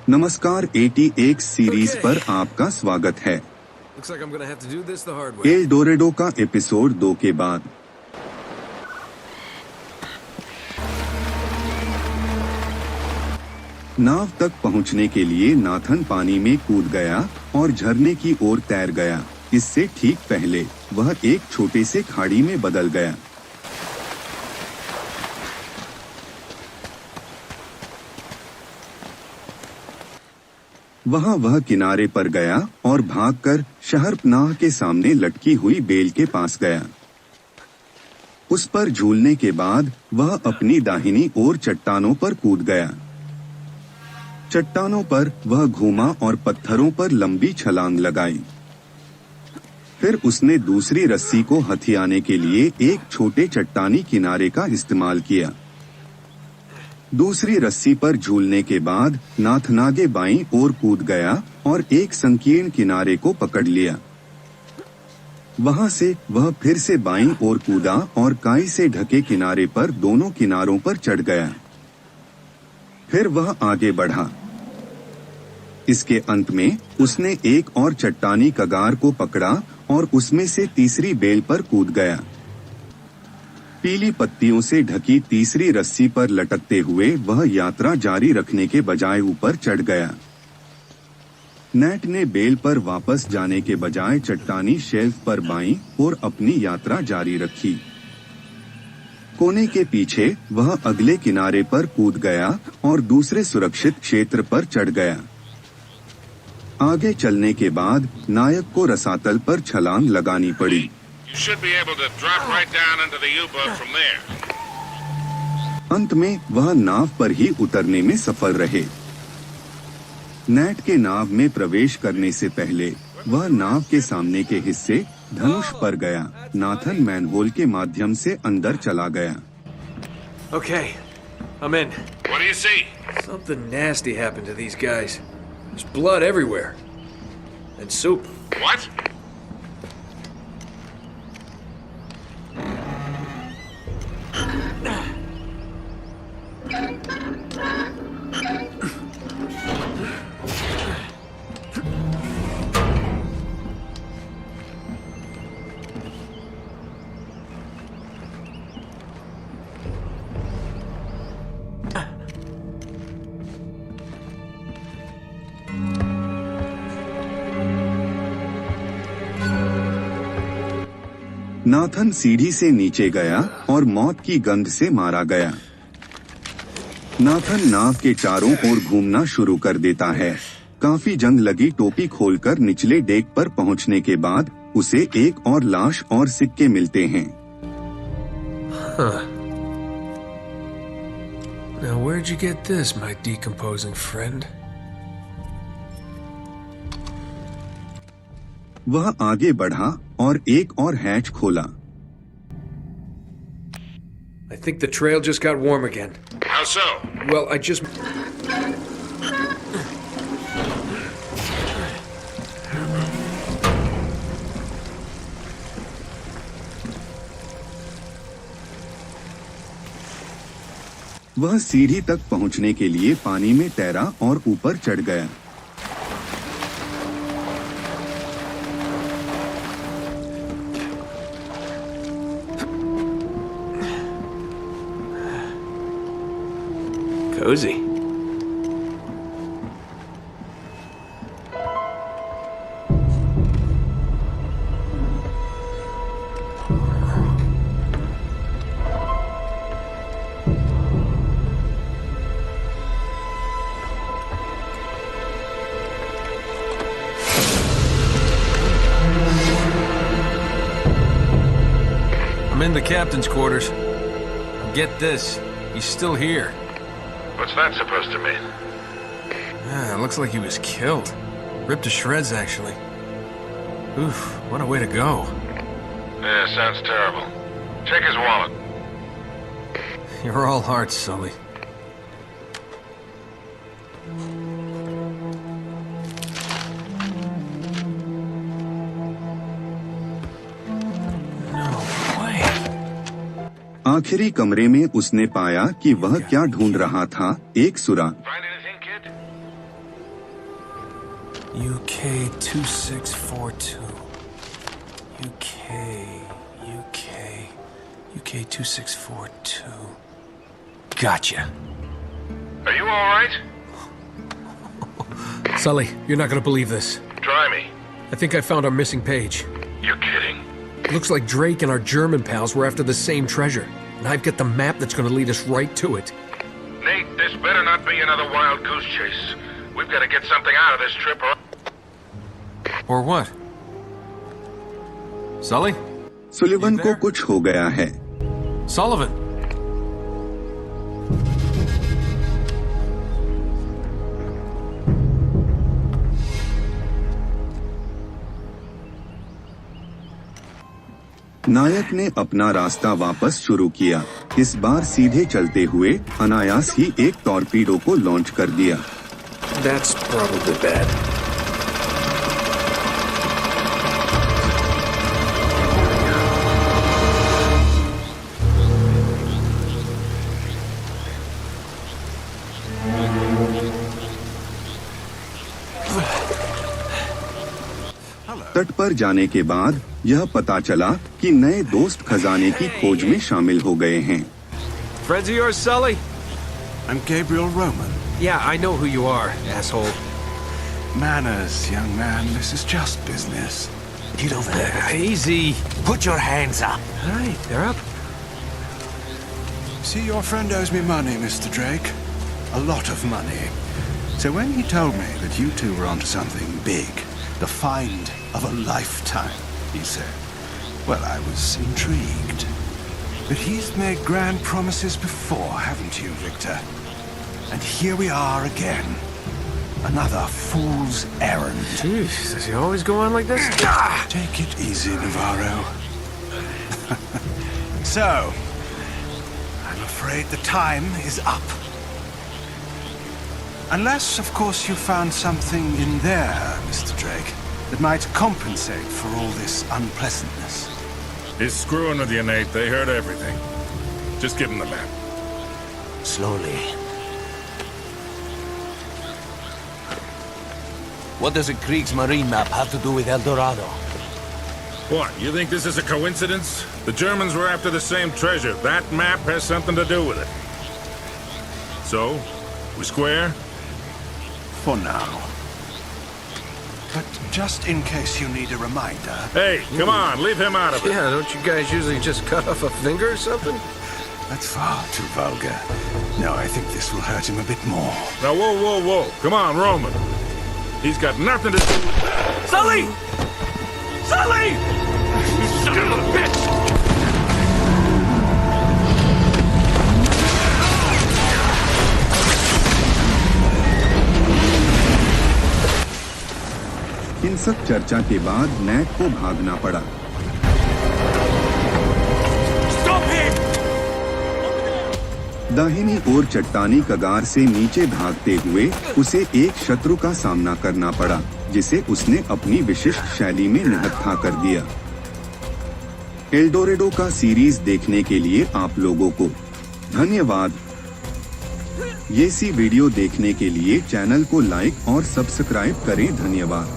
नमस्कार, 80X series पर आपका स्वागत है। एल डोरेडो का एपिसोड 2 के बाद नाव तक पहुंचने के लिए नाथन पानी में कूद गया और झरने की ओर तैर गया। इससे ठीक पहले वह एक छोटे से खाड़ी में बदल गया। वह किनारे पर गया और भागकर शहरपनाह के सामने लटकी हुई बेल के पास गया। उस पर झूलने के बाद वह अपनी दाहिनी ओर चट्टानों पर कूद गया। चट्टानों पर वह घूमा और पत्थरों पर लंबी छलांग लगाई। फिर उसने दूसरी रस्सी को हथियाने के लिए एक छोटे चट्टानी किनारे का इस्तेमाल किया। दूसरी रस्सी पर झूलने के बाद नाथन आगे बाईं ओर कूद गया और एक संकीर्ण किनारे को पकड़ लिया। वहां से वह फिर से बाईं ओर कूदा और काई से ढके किनारे पर दोनों किनारों पर चढ़ गया। फिर वह आगे बढ़ा। इसके अंत में उसने एक और चट्टानी कगार को पकड़ा और उसमें से तीसरी बेल पर कूद गया। पीली पत्तियों से ढकी तीसरी रस्सी पर लटकते हुए वह यात्रा जारी रखने के बजाय ऊपर चढ़ गया। नेट ने बेल पर वापस जाने के बजाय चट्टानी शेल्फ पर बाईं और अपनी यात्रा जारी रखी। कोने के पीछे वह अगले किनारे पर कूद गया और दूसरे सुरक्षित क्षेत्र पर चढ़ गया। आगे चलने के बाद नायक को रसातल पर छलांग लगानी पड़ी। You should be able to drop right down into the U-boat from there. अंत में वह नाव पर ही उतरने में सफल रहे। नेट के नाव में प्रवेश करने से पहले वह नाव के सामने के हिस्से धनुष पर गया। नाथन मैनहोल के माध्यम से अंदर चला गया। Okay, I'm in. What do you see? Something nasty happened to these guys. There's blood everywhere. And soup. What? Nathan सीढ़ी से नीचे गया और मौत की गंध से मारा गया। नाथन नाव के चारों ओर घूमना शुरू कर देता है। काफी जंग लगी टोपी खोलकर निचले डेक पर पहुंचने के बाद उसे एक और लाश और सिक्के मिलते हैं। Now where'd you get this, my decomposing friend? वह आगे बढ़ा और एक और हैच खोला। I think the trail just got warm again. How so? Well, I just... वह सीढ़ी तक पहुंचने के लिए पानी में तैरा और ऊपर चढ़ गया। Cozy. I'm in the captain's quarters. Get this, he's still here. What's that supposed to mean? It looks like he was killed. Ripped to shreds, actually. Oof, what a way to go. Yeah, sounds terrible. Check his wallet. You're all hearts, Sully. आखिरी कमरे में उसने पाया कि वह क्या ढूंढ रहा था, एक सुराग। UK 2642. UK 2642. Gotcha. Are you all right? Sully, you're not gonna believe this. Try me. I think I found our missing page. You're kidding. Looks like Drake and our German pals were after the same treasure. And I've got the map that's gonna lead us right to it. Nate, this better not be another wild goose chase. We've got to get something out of this trip or... Or what? Sully? Sullivan को कुछ हो गया है। Sullivan? नायक ने अपना रास्ता वापस शुरू किया। इस बार सीधे चलते हुए अनायास ही एक टॉर्पीडो को लॉन्च कर दिया। That's probably bad. तट पर जाने के बाद यह पता चला कि नए दोस्त खजाने की खोज में शामिल हो गए हैं। Friends of yours, Sully? I'm Gabriel Roman. Yeah, I know who you are, asshole. Manners, young man. This is just business. Get over there. Easy. Put your hands up. All right, they're up. See, your friend owes me money, Mr. Drake. A lot of money. So when he told me that you two were onto something big, the find of a lifetime, he said, well, I was intrigued. But he's made grand promises before, haven't you, Victor? And here we are again. Another fool's errand. Jeez, does he always go on like this? Take it easy, Navarro. So, I'm afraid the time is up. Unless, of course, you found something in there, Mr. Drake, that might compensate for all this unpleasantness. He's screwing with you, Nate. They heard everything. Just give him the map. Slowly. What does a Kriegsmarine map have to do with El Dorado? What, you think this is a coincidence? The Germans were after the same treasure. That map has something to do with it. So, we square? For now. But just in case you need a reminder... Hey, come on, leave him out of it. Yeah, don't you guys usually just cut off a finger or something? That's far too vulgar. No, I think this will hurt him a bit more. Now, whoa. Come on, Roman. He's got nothing to do with... Sully! Sully! You son of a bitch! इन सब चर्चा के बाद NAT को भागना पड़ा। दाहिनी ओर चट्टानी कगार से नीचे भागते हुए उसे एक शत्रु का सामना करना पड़ा, जिसे उसने अपनी विशिष्ट शैली में निहत्था कर दिया। एल्डोरेडो का सीरीज देखने के लिए आप लोगों को धन्यवाद। ये सी वीडियो देखने के लिए चैनल को लाइक और सब्सक्राइब करें। धन्यवाद।